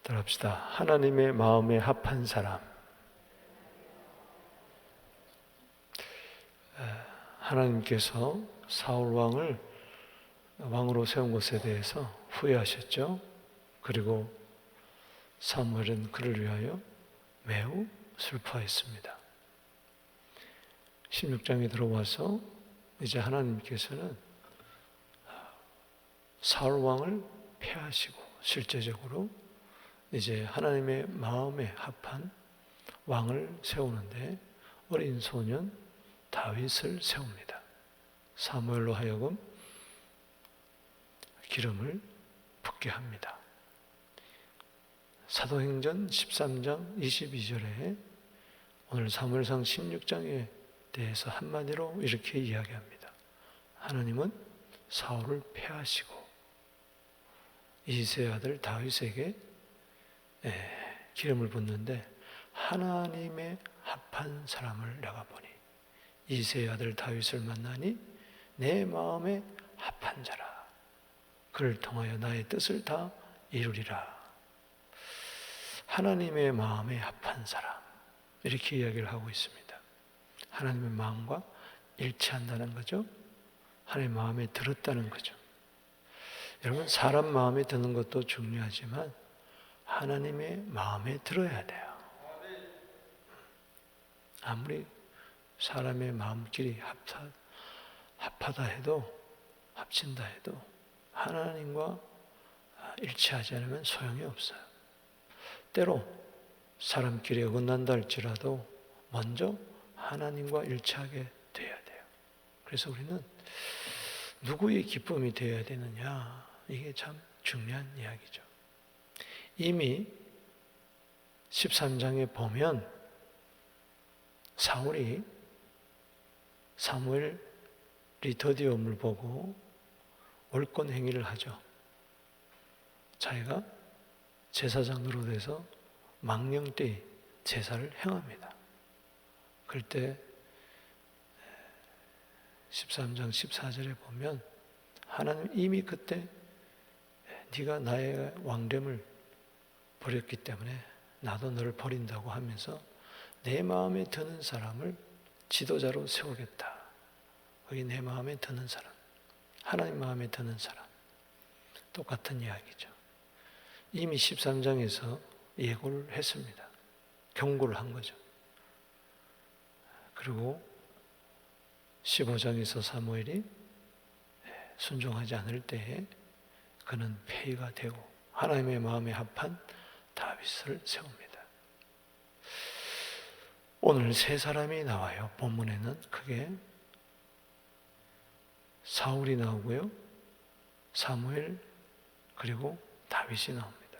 따라합시다. 하나님의 마음에 합한 사람. 하나님께서 사울 왕을 왕으로 세운 것에 대해서 후회하셨죠. 그리고 사무엘은 그를 위하여 매우 슬퍼했습니다. 16장에 들어와서 이제 하나님께서는 사울 왕을 폐하시고 실제적으로 이제 하나님의 마음에 합한 왕을 세우는데 어린 소년 다윗을 세웁니다. 사무엘로 하여금 기름을 붓게 합니다. 사도행전 13장 22절에 오늘 사무엘상 16장에 대해서 한마디로 이렇게 이야기합니다. 하나님은 사울을 폐하시고 이새의 아들 다윗에게 기름을 붓는데 하나님의 합한 사람을 내가 보니 이새의 아들 다윗을 만나니 내 마음에 합한 자라. 그를 통하여 나의 뜻을 다 이루리라. 하나님의 마음에 합한 사람, 이렇게 이야기를 하고 있습니다. 하나님의 마음과 일치한다는 거죠. 하나님의 마음에 들었다는 거죠. 여러분, 사람 마음에 드는 것도 중요하지만 하나님의 마음에 들어야 돼요. 아무리 사람의 마음끼리 합하다 해도, 합친다 해도 하나님과 일치하지 않으면 소용이 없어요. 때로 사람끼리 어긋난다 할지라도 먼저 하나님과 일치하게 돼야 돼요. 그래서 우리는 누구의 기쁨이 되어야 되느냐, 이게 참 중요한 이야기죠. 이미 13장에 보면 사울이 사무엘이 더디움을 보고 옳은 행위를 하죠. 자기가 제사장 노릇에서 망령되이 제사를 행합니다. 그럴 때 13장 14절에 보면 하나님 이미 그때 네가 나의 왕됨을 버렸기 때문에 나도 너를 버린다고 하면서 내 마음에 드는 사람을 지도자로 세우겠다. 거기 내 마음에 드는 사람, 하나님 마음에 드는 사람, 똑같은 이야기죠. 이미 13장에서 예고를 했습니다. 경고를 한 거죠. 그리고 15장에서 사무엘이 순종하지 않을 때에 그는 폐위가 되고 하나님의 마음에 합한 다윗을 세웁니다. 오늘 세 사람이 나와요. 본문에는 크게 사울이 나오고요, 사무엘 그리고 다윗이 나옵니다.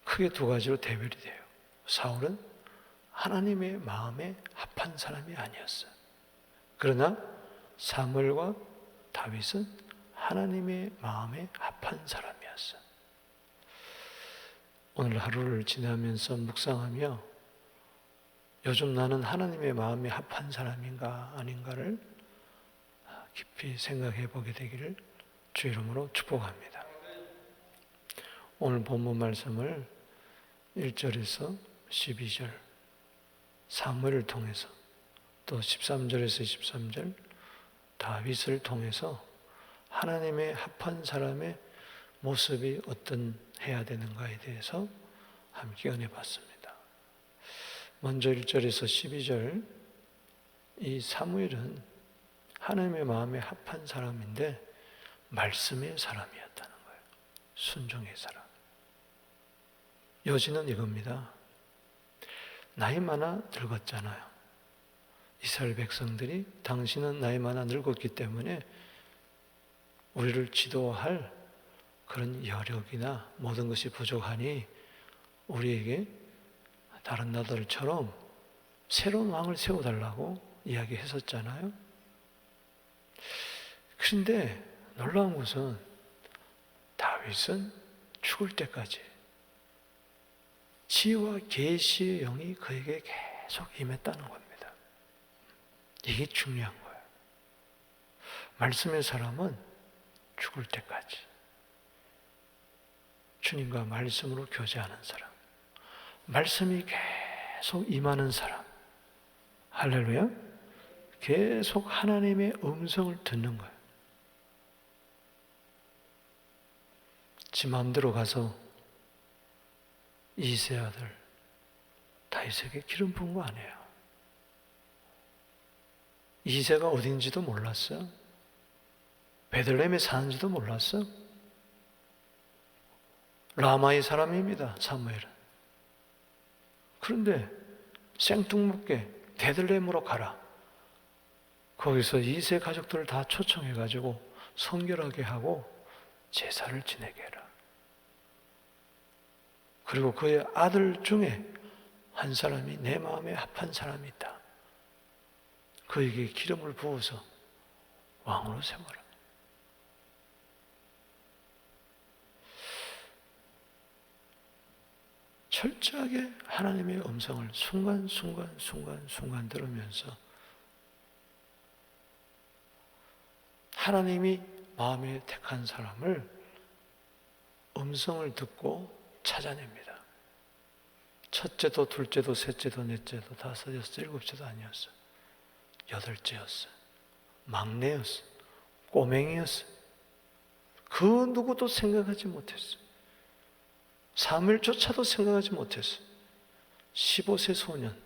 크게 두 가지로 대별이 돼요. 사울은 하나님의 마음에 합한 사람이 아니었어요. 그러나 사무엘과 다윗은 하나님의 마음에 합한 사람이었어요. 오늘 하루를 지나면서 묵상하며 요즘 나는 하나님의 마음에 합한 사람인가 아닌가를 깊이 생각해 보게 되기를 주 이름으로 축복합니다. 오늘 본문 말씀을 1절에서 12절 사무엘을 통해서 또 13절에서 23절 다윗을 통해서 하나님의 합한 사람의 모습이 어떤 해야 되는가에 대해서 함께 은혜 받습니다. 먼저 1절에서 12절 이 사무엘은 하나님의 마음에 합한 사람인데 말씀의 사람이었다는 거예요. 순종의 사람. 요지는 이겁니다. 나이 많아 늙었잖아요. 이스라엘 백성들이 당신은 나이 많아 늙었기 때문에 우리를 지도할 그런 여력이나 모든 것이 부족하니 우리에게 다른 나라들처럼 새로운 왕을 세워달라고 이야기했었잖아요. 그런데 놀라운 것은 다윗은 죽을 때까지 지혜와 계시의 영이 그에게 계속 임했다는 겁니다. 이게 중요한 거예요. 말씀의 사람은 죽을 때까지 주님과 말씀으로 교제하는 사람, 말씀이 계속 임하는 사람, 할렐루야, 계속 하나님의 음성을 듣는 거예요. 지 마음대로 가서 이세 아들 다윗에게 기름 부은 거 아니에요. 이세가 어딘지도 몰랐어요. 베들레헴에 사는지도 몰랐어요. 라마의 사람입니다, 사무엘은. 그런데 생뚱맞게 베들레헴으로 가라. 거기서 이세 가족들을 다 초청해가지고 성결하게 하고 제사를 지내게 해라. 그리고 그의 아들 중에 한 사람이 내 마음에 합한 사람이 있다. 그에게 기름을 부어서 왕으로 세워라. 철저하게 하나님의 음성을 순간 들으면서 하나님이 마음에 택한 사람을 음성을 듣고 찾아냅니다. 첫째도 둘째도 셋째도 넷째도 다섯 여섯 일곱째도 아니었어. 여덟째였어. 막내였어. 꼬맹이였어. 그 누구도 생각하지 못했어. 사무엘조차도 생각하지 못했어. 15세 소년.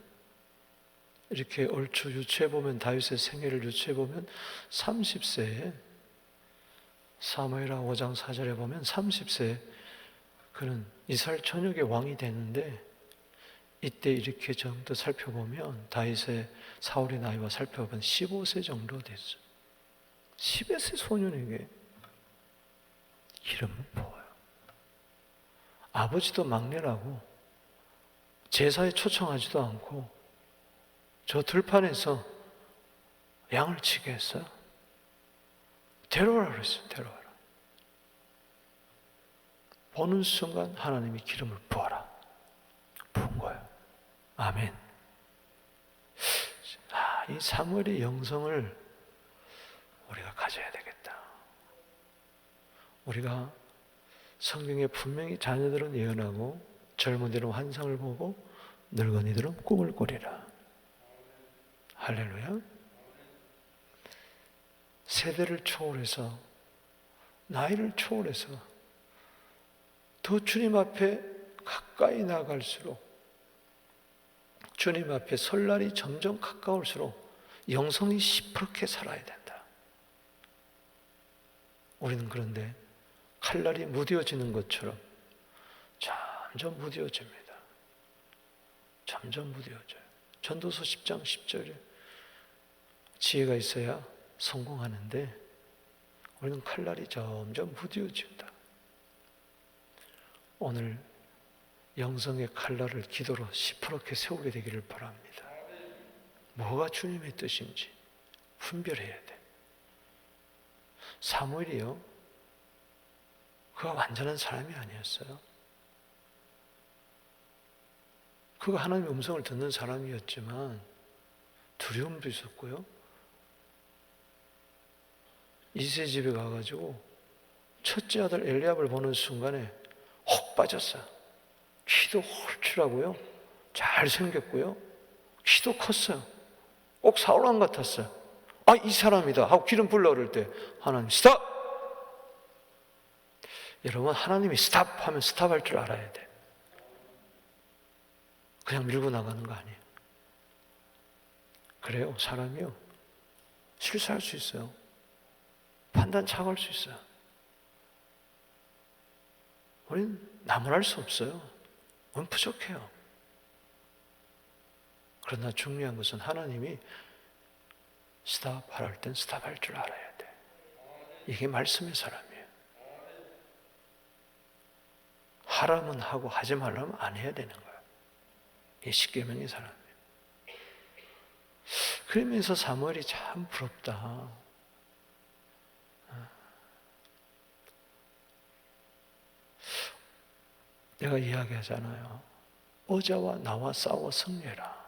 이렇게 얼추 유추해보면, 다윗의 생애를 유추해보면 30세에, 사무엘하 5장 4절에 보면 30세에 그는 이스라엘 전역의 왕이 되는데, 이때 이렇게 정도 살펴보면 다윗의 사울의 나이와 살펴보면 15세 정도 됐어. 15세 소년에게 기름을 부어요. 아버지도 막내라고 제사에 초청하지도 않고 저 들판에서 양을 치게 했어요. 데려오라 그랬어요. 데려와라. 보는 순간 하나님이 기름을 부어라. 부은 거예요. 아멘. 이 사무엘의 영성을 우리가 가져야 되겠다. 우리가 성경에 분명히 자녀들은 예언하고 젊은이들은 환상을 보고 늙은이들은 꿈을 꾸리라. 할렐루야. 세대를 초월해서, 나이를 초월해서 더 주님 앞에 가까이 나갈수록, 주님 앞에 설 날이 점점 가까울수록 영성이 시퍼렇게 살아야 된다. 우리는 그런데 칼날이 무뎌지는 것처럼 점점 무뎌집니다. 점점 무뎌져요. 전도서 10장 10절에 지혜가 있어야 성공하는데 우리는 칼날이 점점 무뎌진다. 오늘 영성의 칼날을 기도로 시퍼렇게 세우게 되기를 바랍니다. 뭐가 주님의 뜻인지 분별해야 돼. 사무엘이요, 그가 완전한 사람이 아니었어요. 그가 하나님의 음성을 듣는 사람이었지만 두려움도 있었고요. 이세 집에 가가지고 첫째 아들 엘리압을 보는 순간에 혹 빠졌어요. 키도 홀쭉하고요, 잘생겼고요, 키도 컸어요. 꼭 사울왕 같았어요. 아, 이 사람이다 하고 기름 불러 그럴 때 하나님 스탑! 여러분, 하나님이 스탑 하면 스탑할 줄 알아야 돼. 그냥 밀고 나가는 거 아니에요. 그래요, 사람이요, 실수할 수 있어요. 판단 착오할 수 있어요. 우리는 나무랄 수 없어요. 우리는 부족해요. 그러나 중요한 것은 하나님이 스탑할 땐 스탑할 줄 알아야 돼. 이게 말씀의 사람이에요. 하라면 하고 하지 말라면 안 해야 되는 거예요. 이게 십계명의 사람이에요. 그러면서 사무엘이 참 부럽다. 내가 이야기하잖아요. 어제와 나와 싸워 승리해라.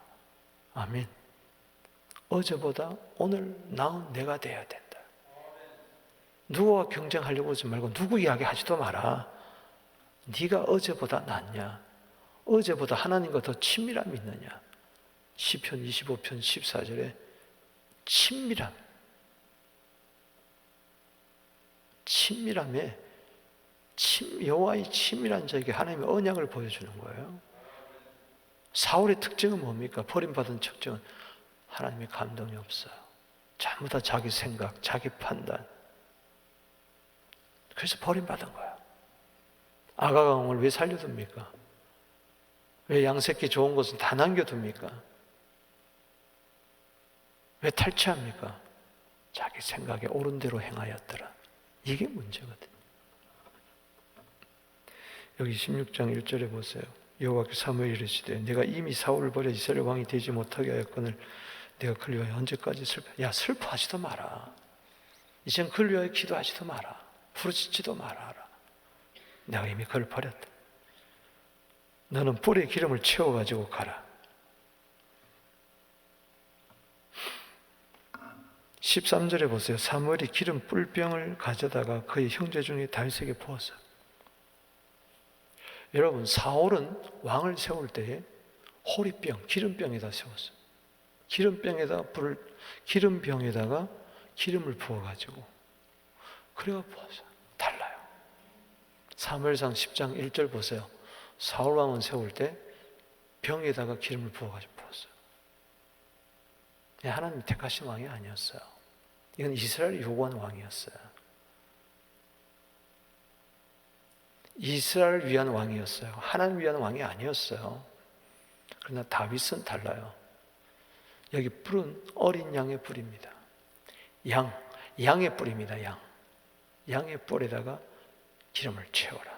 아멘. 어제보다 오늘 나은 내가 돼야 된다. 누구와 경쟁하려고 하지 말고 누구 이야기하지도 마라. 네가 어제보다 낫냐? 어제보다 하나님과 더 친밀함이 있느냐? 시편 25편 14절에 친밀함에 여호와의 친밀한 자에게 하나님의 언약을 보여주는 거예요. 사울의 특징은 뭡니까? 버림받은 특징은 하나님의 감동이 없어요. 전부 다 자기 생각, 자기 판단. 그래서 버림받은 거야. 아가강을 왜 살려둡니까? 왜 양새끼 좋은 것은 다 남겨둡니까? 왜 탈취합니까? 자기 생각에 옳은 대로 행하였더라. 이게 문제거든요. 여기 16장 1절에 보세요. 여호와께서 사무엘에 이르시되 내가 이미 사울을 버려 이스라엘 왕이 되지 못하게 하였거늘 내가 그를 위하여 언제까지 슬퍼하지도 마라. 이젠 그를 위하여 기도하지도 마라. 부르짖지도 말아라. 내가 이미 그를 버렸다. 너는 뿔에 기름을 채워가지고 가라. 13절에 보세요. 사무엘이 기름 뿔병을 가져다가 그의 형제 중에 다윗에게 부었어요. 여러분, 사울은 왕을 세울 때에 호리병, 기름병에다 세웠어요. 기름병에다가 기름을 부어가지고 그래가 부었어요. 달라요. 사무엘상 10장 1절 보세요. 사울 왕은 세울 때 병에다가 기름을 부어가지고 부었어요. 하나님 택하신 왕이 아니었어요. 이건 이스라엘이 요구한 왕이었어요. 이스라엘을 위한 왕이었어요. 하나님을 위한 왕이 아니었어요. 그러나 다윗은 달라요. 여기 뿔은 어린 양의 뿔입니다. 양의 뿔입니다. 양의 뿔에다가 기름을 채워라.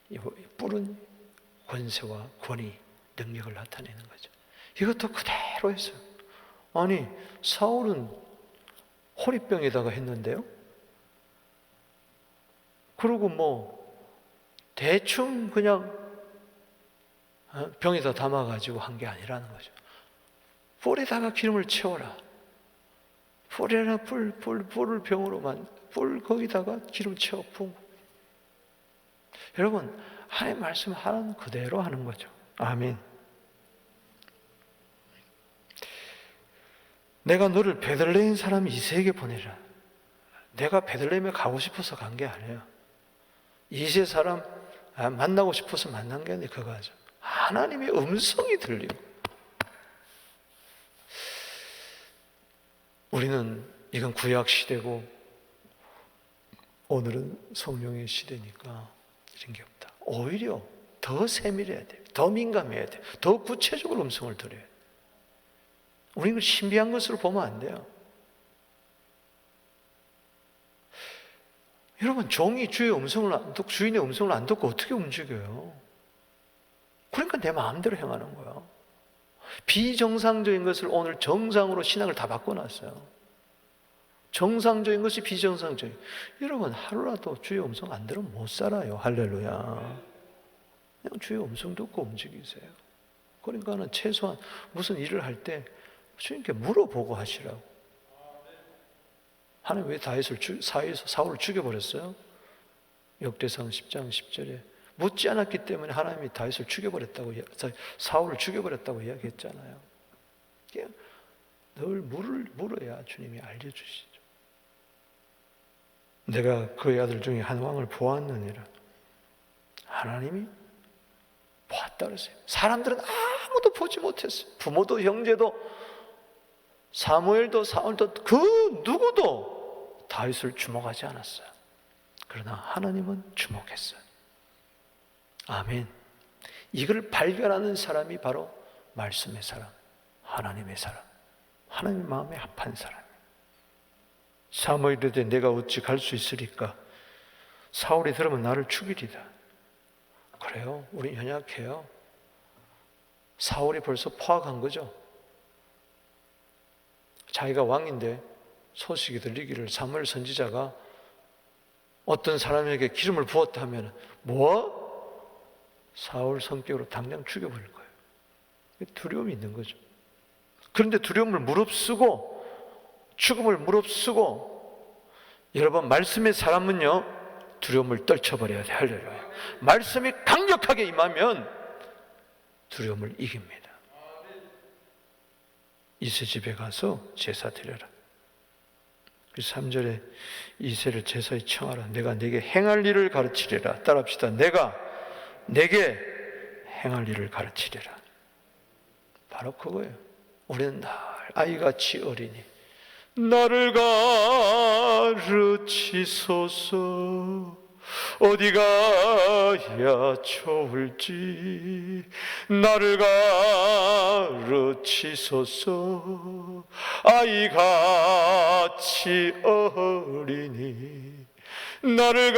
이 뿔은 권세와 권위, 능력을 나타내는 거죠. 이것도 그대로 했어요. 아니, 사울은 호리병에다가 했는데요. 그리고 대충 그냥 병에다 담아가지고 한 게 아니라는 거죠. 뿔에다가 기름을 채워라. 뿔에다 뿔을 병으로 뿔 거기다가 기름 채워 부은 거. 여러분, 하나님의 말씀 하는 그대로 하는 거죠. 아멘. 내가 너를 베들레헴 사람 이새에게 보내라. 내가 베들레헴에 가고 싶어서 간 게 아니에요. 이새 사람 만나고 싶어서 만난 게 아니에요. 그거죠. 하나님의 음성이 들리고. 우리는 이건 구약 시대고 오늘은 성령의 시대니까 이런 게 없다. 오히려 더 세밀해야 돼요. 더 민감해야 돼요. 더 구체적으로 음성을 들어야 돼요. 우리는 신비한 것으로 보면 안 돼요. 여러분, 종이 주인의 음성을 안 듣고 어떻게 움직여요? 그러니까 내 마음대로 행하는 거야. 비정상적인 것을 오늘 정상으로 신학을 다 바꿔놨어요. 정상적인 것이 비정상적인. 여러분, 하루라도 주의 음성 안 들으면 못 살아요. 할렐루야. 그냥 주의 음성 듣고 움직이세요. 그러니까는 최소한 무슨 일을 할 때 주님께 물어보고 하시라고. 하나님 왜 사울을 죽여버렸어요? 역대상 10장 10절에 묻지 않았기 때문에 하나님이 다윗을 죽여버렸다고, 사울을 죽여버렸다고 이야기했잖아요. 늘 물어야 주님이 알려주시죠. 내가 그의 아들 중에 한 왕을 보았느니라. 하나님이 보았다 그랬어요. 사람들은 아무도 보지 못했어요. 부모도 형제도 사무엘도 사울도 그 누구도 다윗을 주목하지 않았어요. 그러나 하나님은 주목했어요. 아멘. 이걸 발견하는 사람이 바로 말씀의 사람, 하나님의 사람, 하나님의 마음에 합한 사람. 사무엘이 이르되 내가 어찌 갈 수 있으리까? 사울이 들으면 나를 죽이리다. 그래요. 우리 연약해요. 사울이 벌써 포악한 거죠. 자기가 왕인데 소식이 들리기를 사무엘 선지자가 어떤 사람에게 기름을 부었다 하면 사울 성격으로 당장 죽여버릴 거예요. 두려움이 있는 거죠. 그런데 두려움을 무릅쓰고 죽음을 무릅쓰고, 여러분, 말씀의 사람은요 두려움을 떨쳐버려야 돼. 할렐루야. 말씀이 강력하게 임하면 두려움을 이깁니다. 이세 집에 가서 제사 드려라. 3절에 이세를 제사에 청하라. 내가 네게 행할 일을 가르치리라. 따라합시다. 내가 네게 행할 일을 가르치리라. 바로 그거예요. 우리는 날 아이같이 어리니 나를 가르치소서. 어디 가야 좋을지 나를 가르치소서. 아이같이 어리니 나를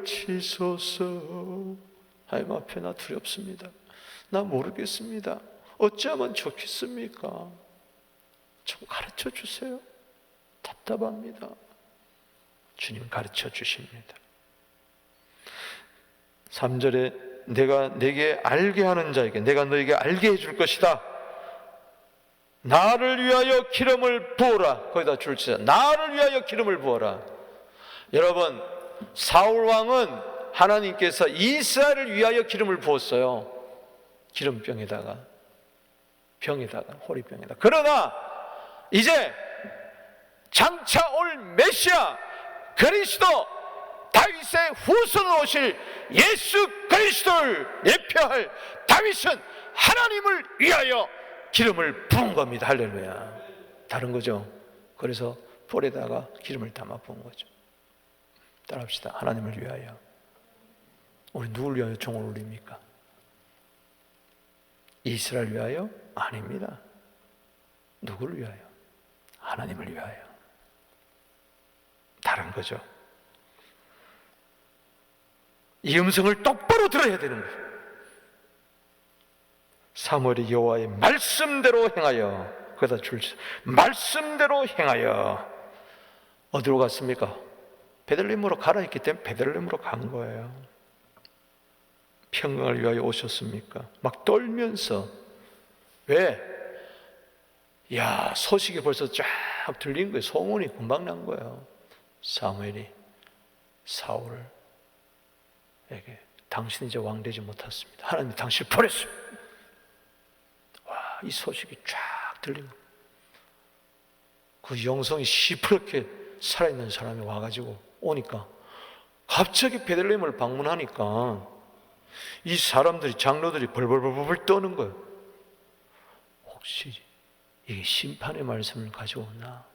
가르치소서. 하나님 앞에 나 두렵습니다. 나 모르겠습니다. 어찌하면 좋겠습니까? 좀 가르쳐 주세요. 답답합니다. 주님 가르쳐 주십니다. 3절에 내가 내게 알게 하는 자에게 내가 너에게 알게 해줄 것이다. 나를 위하여 기름을 부어라. 거기다 줄 치자. 나를 위하여 기름을 부어라. 여러분, 사울 왕은 하나님께서 이스라엘을 위하여 기름을 부었어요. 기름병에다가, 호리병에다가. 그러나 이제 장차 올 메시아 그리스도, 다윗의 후손으로 오실 예수 그리스도를 예표할 다윗은 하나님을 위하여 기름을 부은 겁니다. 할렐루야. 다른 거죠. 그래서 볼에다가 기름을 담아 부은 거죠. 따라합시다. 하나님을 위하여. 우리 누굴 위하여 종을 울립니까? 이스라엘 위하여? 아닙니다. 누구를 위하여? 하나님을 위하여. 다른 거죠. 이 음성을 똑바로 들어야 되는 거예요. 사무엘이 여호와의 말씀대로 행하여, 거기다 줄 말씀대로 행하여 어디로 갔습니까? 베들레헴으로 가라 했기 때문에 베들레헴으로 간 거예요. 평강을 위하여 오셨습니까? 막 떨면서. 왜? 야, 소식이 벌써 쫙 들린 거예요. 소문이 금방 난 거예요. 사무엘이 사울에게 당신이 이제 왕 되지 못했습니다. 하나님이 당신을 버렸습니다. 와, 이 소식이 쫙 들린 거예요. 그 영성이 시퍼렇게 살아있는 사람이 와가지고 오니까 갑자기 베들레헴을 방문하니까 이 사람들이, 장로들이 벌벌벌벌 떠는 거예요. 혹시 이게 심판의 말씀을 가져오나?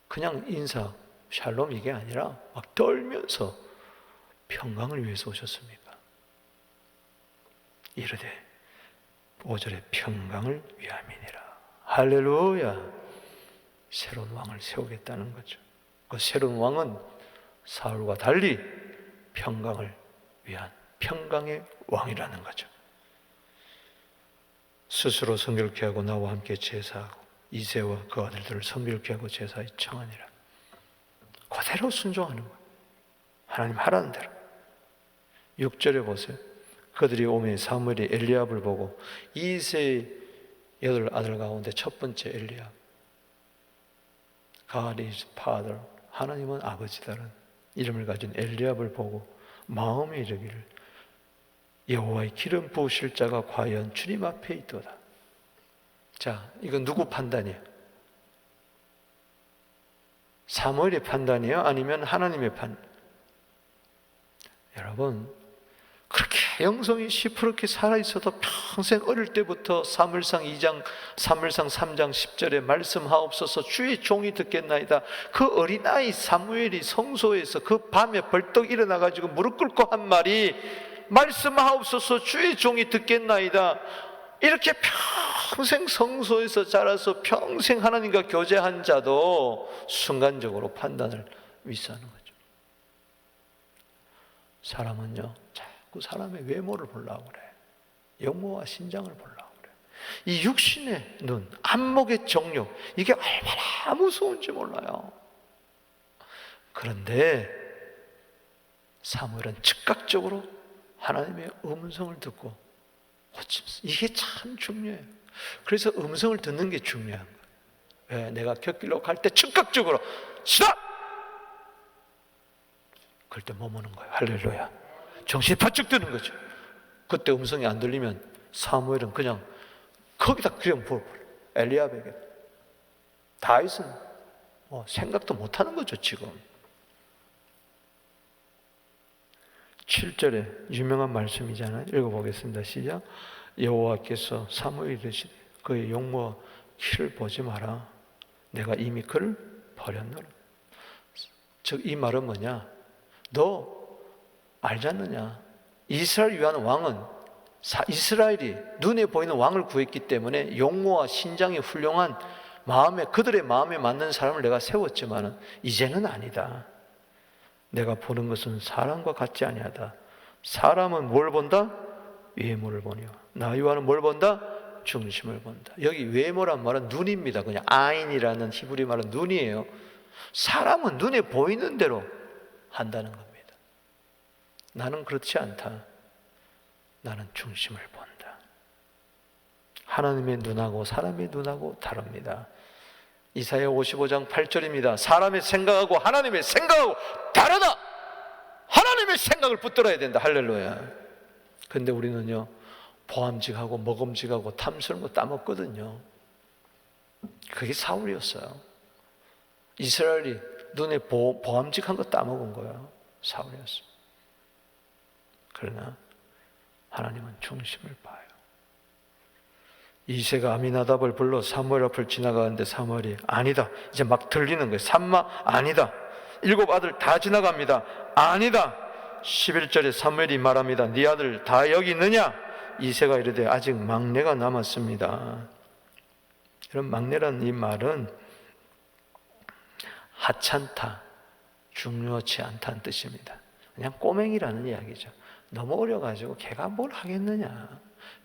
그냥 인사, 샬롬 이게 아니라 막 떨면서 평강을 위해서 오셨습니까? 이르되 5절에 평강을 위함이니라. 할렐루야. 새로운 왕을 세우겠다는 거죠. 그 새로운 왕은 사울과 달리 평강을 위한 평강의 왕이라는 거죠. 스스로 성결케 하고 나와 함께 제사하고 이새와 그 아들들을 성결케 하고 제사에 청하니라. 그대로 순종하는 거예요. 하나님 하라는 대로. 6절에 보세요. 그들이 오매 사무엘이 엘리압을 보고 이새의 8 아들 가운데 첫 번째 엘리압, God is Father, 하나님은 아버지다라는 이름을 가진 엘리압을 보고 마음에 이르기를 여호와의 기름 부으실 자가 과연 주님 앞에 있도다. 자, 이건 누구 판단이에요? 사무엘의 판단이에요? 아니면 하나님의 판단? 여러분, 그렇게 영성이 시퍼렇게 살아있어도 평생 어릴 때부터 사무엘상 3장 10절에 말씀하옵소서 주의 종이 듣겠나이다. 그 어린아이 사무엘이 성소에서 그 밤에 벌떡 일어나가지고 무릎 꿇고 한 말이 말씀하옵소서 주의 종이 듣겠나이다. 이렇게 평생 성소에서 자라서 평생 하나님과 교제한 자도 순간적으로 판단을 미스하는 거죠. 사람은요, 자꾸 사람의 외모를 보려고 그래. 영모와 신장을 보려고 그래. 이 육신의 눈, 안목의 정욕, 이게 얼마나 무서운지 몰라요. 그런데 사무엘은 즉각적으로 하나님의 음성을 듣고 이게 참 중요해요. 그래서 음성을 듣는 게 중요한 거예요. 왜? 내가 곁길로 갈 때 즉각적으로 스탑! 그럴 때 머무는 거예요. 할렐루야. 정신이 바짝 드는 거죠. 그때 음성이 안 들리면 사무엘은 그냥 거기다 그냥 부어버려. 엘리압에게. 다윗은 생각도 못하는 거죠 지금. 7절에 유명한 말씀이잖아요. 읽어보겠습니다. 시작. 여호와께서 사무엘에 이르시되 그의 용모와 키를 보지 마라. 내가 이미 그를 버렸노라. 즉 이 말은 뭐냐? 너 알지 않느냐? 이스라엘 위한 왕은 이스라엘이 눈에 보이는 왕을 구했기 때문에 용모와 신장이 훌륭한 그들의 마음에 맞는 사람을 내가 세웠지만 이제는 아니다. 내가 보는 것은 사람과 같지 아니하다. 사람은 뭘 본다? 외모를 보니와 나 여호와는 뭘 본다? 중심을 본다. 여기 외모란 말은 눈입니다. 그냥 아인이라는 히브리 말은 눈이에요. 사람은 눈에 보이는 대로 한다는 겁니다. 나는 그렇지 않다. 나는 중심을 본다. 하나님의 눈하고 사람의 눈하고 다릅니다. 이사야 55장 8절입니다. 사람의 생각하고 하나님의 생각하고 다르다. 하나님의 생각을 붙들어야 된다. 할렐루야. 근데 우리는요, 보암직하고 먹음직하고 탐스러운 거 따먹거든요. 그게 사울이었어요. 이스라엘이 눈에 보암직한 거 따먹은 거예요. 사울이었어요. 그러나 하나님은 중심을 봐요. 이새가 아미나답을 불러 사무엘 앞을 지나가는데 사무엘이 아니다. 이제 막 들리는 거예요. 삼마 아니다. 7 아들 다 지나갑니다. 아니다. 11절에 사무엘이 말합니다. 네 아들 다 여기 있느냐? 이새가 이르되 아직 막내가 남았습니다. 이런 막내라는 이 말은 하찮다, 중요치 않다는 뜻입니다. 그냥 꼬맹이라는 이야기죠. 너무 어려가지고 걔가 뭘 하겠느냐.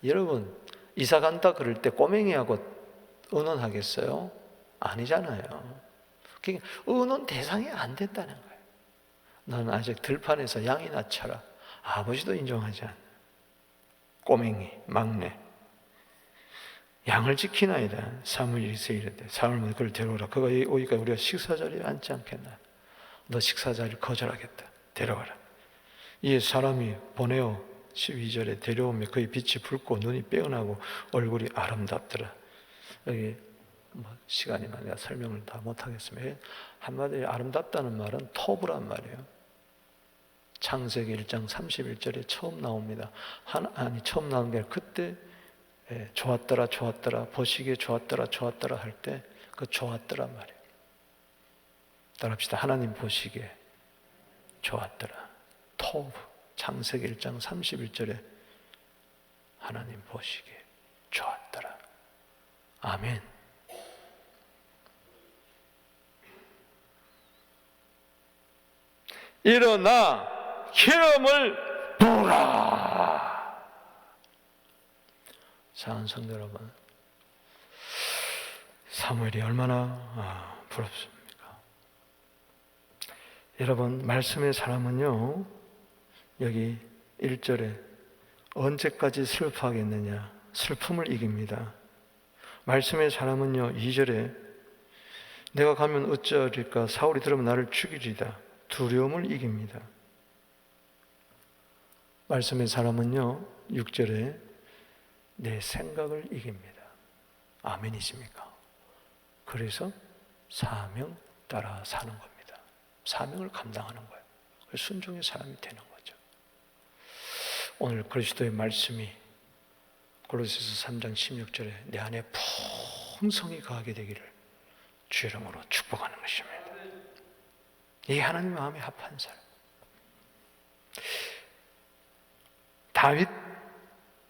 여러분 이사 간다 그럴 때 꼬맹이하고 의논하겠어요? 아니잖아요. 그러니까 의논 대상이 안 된다는 거예요. 너는 아직 들판에서 양이나 쳐라. 아버지도 인정하지 않는 꼬맹이, 막내. 양을 지키나이다. 사무엘이 이르되 사무엘은 그를 데려오라. 그가 오니까 우리가 식사 자리에 앉지 않겠나. 너 식사 자리를 거절하겠다. 데려가라. 이에 사람이 보내어 12절에 데려오며 그의 빛이 붉고 눈이 빼어나고 얼굴이 아름답더라. 여기 시간이 많으니까 설명을 다 못하겠습니다. 한마디로 아름답다는 말은 토부란 말이에요. 창세기 1장 31절에 처음 나옵니다. 처음 나온 게 그때 좋았더라 보시기에 좋았더라 할 때 그 좋았더라 말이에요. 따라합시다. 하나님 보시기에 좋았더라. 토부. 창세기 1장 31절에 하나님 보시기에 좋았더라. 아멘. 일어나 기름을 부으라. 사랑하는 성도 여러분, 사무엘이 얼마나 부럽습니까? 여러분, 말씀의 사람은요, 여기 1절에 언제까지 슬퍼하겠느냐? 슬픔을 이깁니다. 말씀의 사람은요, 2절에 내가 가면 어쩌리까? 사울이 들으면 나를 죽이리다. 두려움을 이깁니다. 말씀의 사람은요, 6절에 내 생각을 이깁니다. 아멘이십니까? 그래서 사명 따라 사는 겁니다. 사명을 감당하는 거예요. 순종의 사람이 되는 거죠. 오늘 그리스도의 말씀이 골로새서 3장 16절에 내 안에 풍성히 거하게 되기를 주 이름으로 축복하는 것입니다. 이게 하나님 마음에 합한 사람. 다윗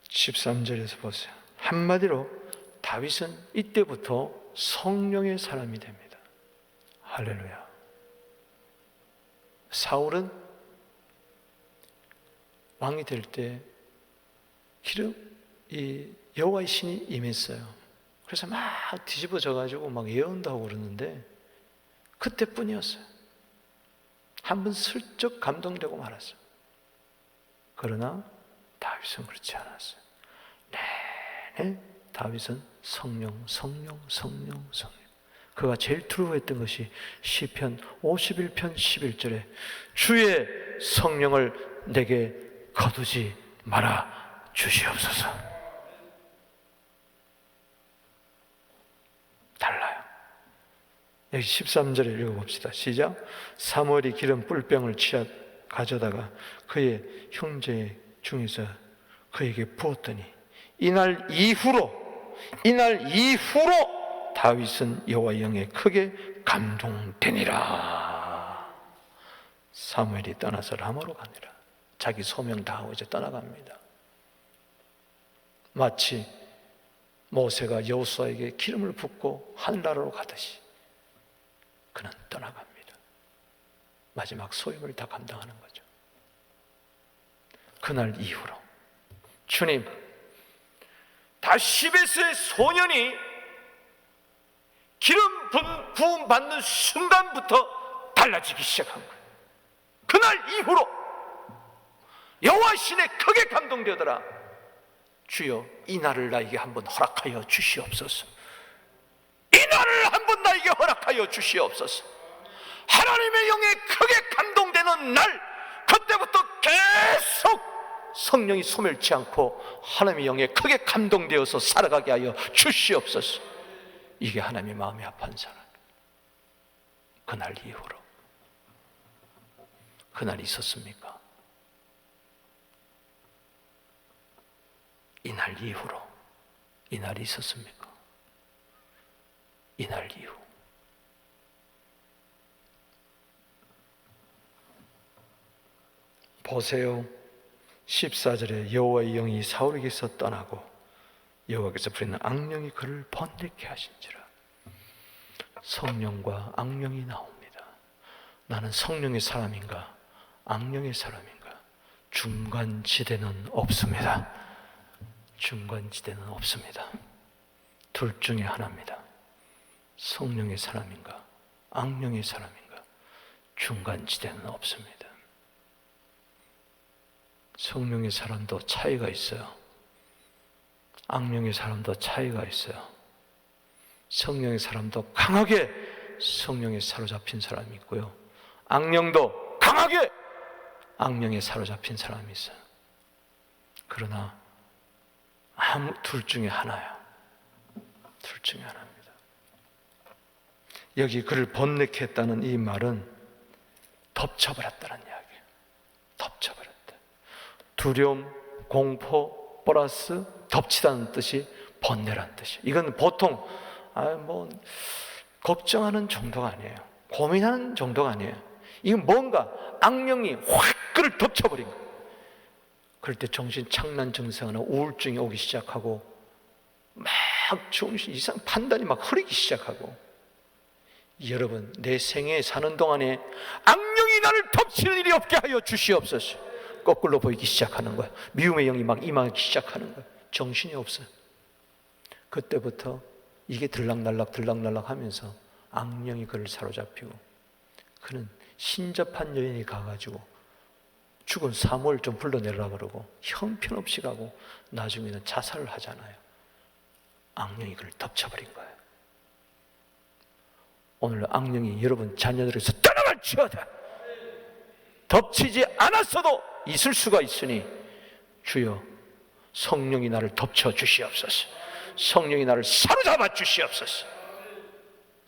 13절에서 보세요. 한마디로 다윗은 이때부터 성령의 사람이 됩니다. 할렐루야. 사울은 왕이 될 때 이 여호와의 신이 임했어요. 그래서 막 뒤집어져 가지고 막 예언도 하고 그러는데 그때뿐이었어요. 한 번 슬쩍 감동되고 말았어요. 그러나 다윗은 그렇지 않았어요. 내내 다윗은 성령. 그가 제일 두려워했던 것이 시편 51편 11절에 주의 성령을 내게 거두지 말아 주시옵소서. 달라요. 여기 13절에 읽어봅시다. 시작. 사무엘이 기름 뿔병을 가져다가 그의 형제 중에서 그에게 부었더니 이날 이후로 다윗은 여호와의 영에 크게 감동되니라. 사무엘이 떠나서 라마로 가니라. 자기 소명 다하고 이제 떠나갑니다. 마치 모세가 여호수아에게 기름을 붓고 하늘나라로 가듯이 그는 떠나갑니다. 마지막 소임을 다 감당하는 거죠. 그날 이후로 주님, 다시베스의 소년이 기름 부음 받는 순간부터 달라지기 시작한 거예요. 그날 이후로 여호와 신에 크게 감동되더라. 주여, 이 날을 나에게 한번 허락하여 주시옵소서. 이 날을 한번 나에게 허락하여 주시옵소서. 하나님의 영에 크게 감동되는 날, 그때부터 계속 성령이 소멸치 않고 하나님의 영에 크게 감동되어서 살아가게 하여 주시옵소서. 이게 하나님의 마음이 아픈 사람. 그날 이후로. 그날 있었습니까? 이날 이후로. 이날이 있었습니까? 이날 이후. 보세요. 14절에 여호와의 영이 사울에게서 떠나고 여호와께서 부리는 악령이 그를 번뇌케 하신지라. 성령과 악령이 나옵니다. 나는 성령의 사람인가 악령의 사람인가? 중간지대는 없습니다. 중간지대는 없습니다. 둘 중에 하나입니다. 성령의 사람인가 악령의 사람인가? 중간지대는 없습니다. 성령의 사람도 차이가 있어요. 악령의 사람도 차이가 있어요. 성령의 사람도 강하게 성령에 사로잡힌 사람이 있고요, 악령도 강하게 악령에 사로잡힌 사람이 있어요. 그러나 둘 중에 하나야. 둘 중에 하나입니다. 여기 그를 번뇌케 했다는 이 말은 덮쳐버렸다는 이야기예요. 덮쳐버렸다. 두려움, 공포 플러스 덮치다는 뜻이 번뇌라는 뜻이에요. 이건 보통 걱정하는 정도가 아니에요. 고민하는 정도가 아니에요. 이건 뭔가 악령이 확 그를 덮쳐버린 거예요. 그럴 때 정신 착란 증상이나 우울증이 오기 시작하고 막 정신 이상 판단이 막 흐리기 시작하고. 여러분, 내 생에 사는 동안에 악령이 나를 덮치는 일이 없게 하여 주시옵소서. 거꾸로 보이기 시작하는 거예요. 미움의 영이 막 임하기 시작하는 거예요. 정신이 없어요. 그때부터 이게 들락날락 하면서 악령이 그를 사로잡히고 그는 신접한 여인이 가가지고 죽은 사무엘 좀 불러내라 그러고 형편없이 가고 나중에는 자살을 하잖아요. 악령이 그를 덮쳐버린 거예요. 오늘 악령이 여러분 자녀들에게서 떠나갈지어다. 덮치지 않았어도 있을 수가 있으니 주여, 성령이 나를 덮쳐 주시옵소서. 성령이 나를 사로잡아 주시옵소서.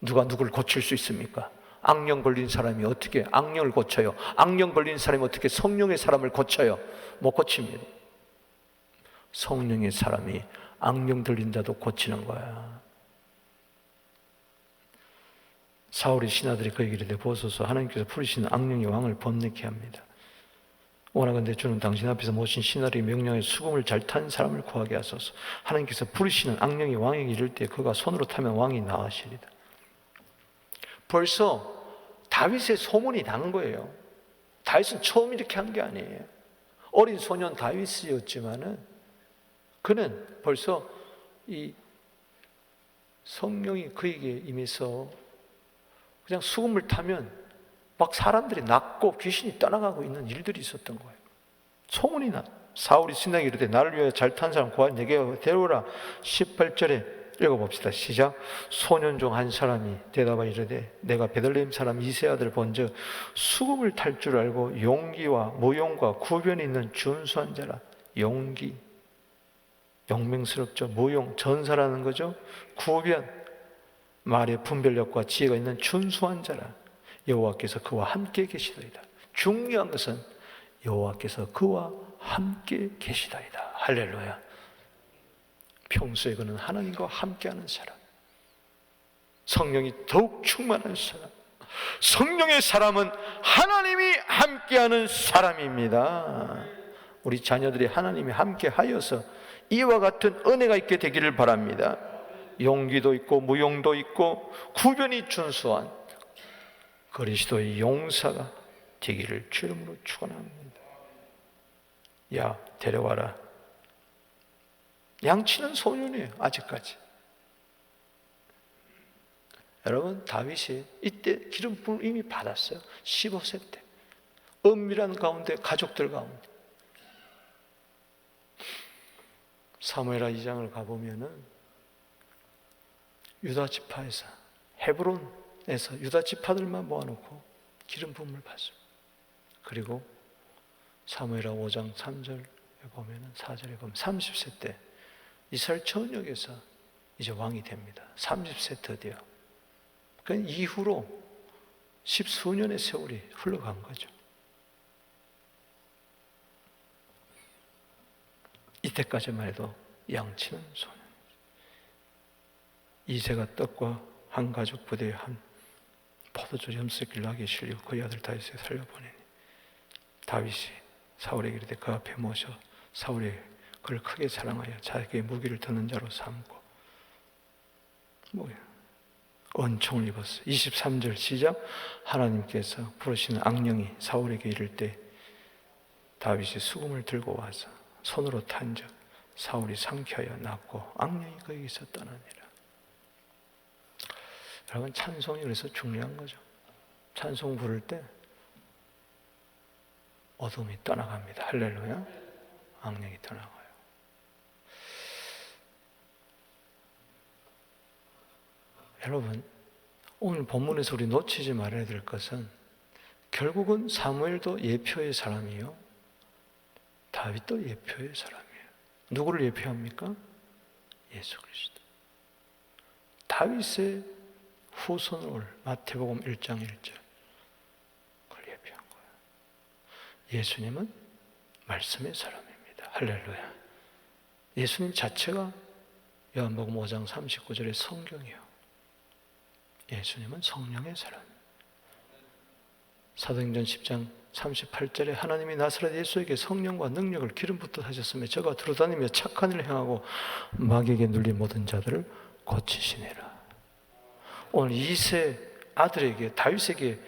누가 누구를 고칠 수 있습니까? 악령 걸린 사람이 어떻게 악령을 고쳐요? 악령 걸린 사람이 어떻게 성령의 사람을 고쳐요? 못 고칩니다. 성령의 사람이 악령 들린다도 고치는 거야. 사울의 신하들이 그에게 이르되 보소서, 하나님께서 부르시는 악령의 왕을 번뇌케 합니다. 원하건대 주는 당신 앞에서 모신 신하의 명령에 수금을 잘 탄 사람을 구하게 하소서. 하나님께서 부르시는 악령이 왕에게 이를 때 그가 손으로 타면 왕이 나으시리다. 벌써 다윗의 소문이 난 거예요. 다윗은 처음 이렇게 한 게 아니에요. 어린 소년 다윗이었지만은 그는 벌써 이 성령이 그에게 임해서 그냥 수금을 타면 막 사람들이 낫고 귀신이 떠나가고 있는 일들이 있었던 거예요. 소문이 나. 사울이 신하에게 이르되 나를 위하여 잘 탄 사람 구하여 내게 데려오라. 18절에 읽어봅시다. 시작. 소년 중 한 사람이 대답하여 이르되 내가 베들레헴 사람 이세 아들 본즉 수금을 탈 줄 알고 용기와 무용과 구변이 있는 준수한 자라. 용기, 용맹스럽죠. 무용, 전사라는 거죠. 구변, 말의 분별력과 지혜가 있는 준수한 자라. 여호와께서 그와 함께 계시더이다. 중요한 것은 여호와께서 그와 함께 계시다이다. 할렐루야. 평소에 그는 하나님과 함께하는 사람, 성령이 더욱 충만한 사람, 성령의 사람은 하나님이 함께하는 사람입니다. 우리 자녀들이 하나님이 함께하여서 이와 같은 은혜가 있게 되기를 바랍니다. 용기도 있고 무용도 있고 구변이 준수한 그리스도의 용사가 되기를 주 이름으로 축원합니다. 야, 데려와라. 양치는 소년이에요. 아직까지. 여러분, 다윗이 이때 기름 부음을 이미 받았어요. 15세 때 은밀한 가운데, 가족들 가운데. 사무엘하 2장을 가보면은 유다 지파에서, 헤브론에서 유다 지파들만 모아놓고 기름 부음을 받습니다. 그리고 사무엘하 5장 3절에 보면은, 4절에 보면 30세 때 이스라엘 전역에서 이제 왕이 됩니다. 30세 드디어. 그 이후로 10수년의 세월이 흘러간 거죠. 이때까지만 해도 양치는 소년. 이새가 떡과 한 가죽 부대에 한 포도주 염색을 나게 실리고 그의 아들 다윗을 살려보내니 다윗이 사울에게 이르되 그 앞에 모셔 사울이 그를 크게 사랑하여 자기의 무기를 드는 자로 삼고 은총을 입었어요. 23절 시작. 하나님께서 부르시는 악령이 사울에게 이를 때 다윗이 수금을 들고 와서 손으로 탄적 사울이 상쾌하여 낫고 악령이 그에게서 떠나니라. 여러분, 찬송이 그래서 중요한 거죠. 찬송 부를 때 어둠이 떠나갑니다. 할렐루야. 악령이 떠나가요. 여러분, 오늘 본문에서 우리 놓치지 말아야 될 것은 결국은 사무엘도 예표의 사람이요, 다윗도 예표의 사람이에요. 누구를 예표합니까? 예수 그리스도. 다윗의 후손을 올 마태복음 1장 1절 그걸 예표한 거예요. 예수님은 말씀의 사람입니다. 할렐루야. 예수님 자체가 요한복음 5장 39절의 성경이요, 예수님은 성령의 사람. 사도행전 10장 38절에 하나님이 나사렛 예수에게 성령과 능력을 기름 붓듯 하셨으며 저가 두루다니며 착한 일을 행하고 마귀에게 눌린 모든 자들을 고치시니라. 오늘 이세 아들에게, 다윗에게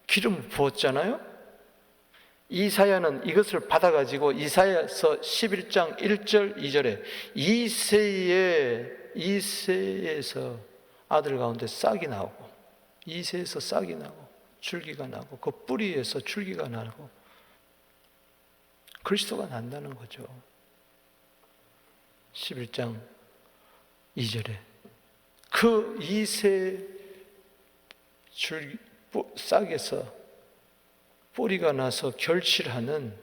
기름을 부었잖아요. 이사야는 이것을 받아가지고 이사야서 11장 1절 2절에 이세에서 아들 가운데 싹이 나오고, 이세에서 싹이 나고 줄기가 나고 그 뿌리에서 줄기가 나고 그리스도가 난다는 거죠. 11장 2절에 그 이세 싹에서 뿌리가 나서 결실하는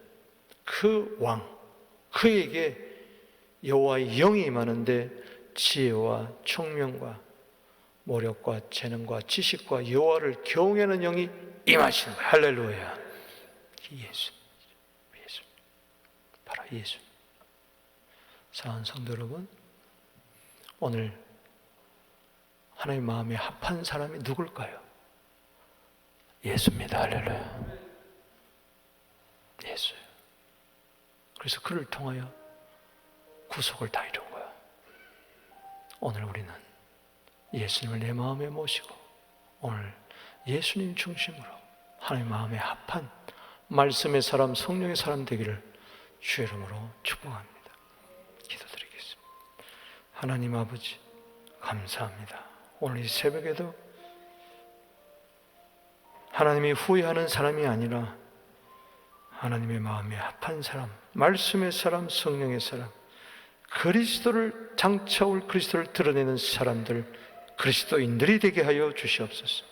그 왕, 그에게 여호와의 영이 임하는데 지혜와 총명과 모력과 재능과 지식과 여호와를 경외하는 영이 임하시는 거예요. 할렐루야. 예수, 바로 예수. 사랑하는 성도 여러분, 오늘 하나님 마음에 합한 사람이 누굴까요? 예수입니다. 할렐루야. 예수예요. 그래서 그를 통하여 구속을 다 이룬 거야. 오늘 우리는 예수님을 내 마음에 모시고 오늘 예수님 중심으로 하나님 마음에 합한 말씀의 사람, 성령의 사람 되기를 주의 이름으로 축복합니다. 기도드리겠습니다. 하나님 아버지, 감사합니다. 오늘 이 새벽에도 하나님이 후회하는 사람이 아니라 하나님의 마음에 합한 사람, 말씀의 사람, 성령의 사람, 그리스도를 장차올 그리스도를 드러내는 사람들, 그리스도인들이 되게 하여 주시옵소서.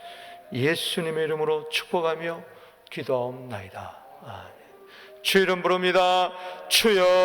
예수님의 이름으로 축복하며 기도하옵나이다. 아멘. 주 이름 부릅니다. 주여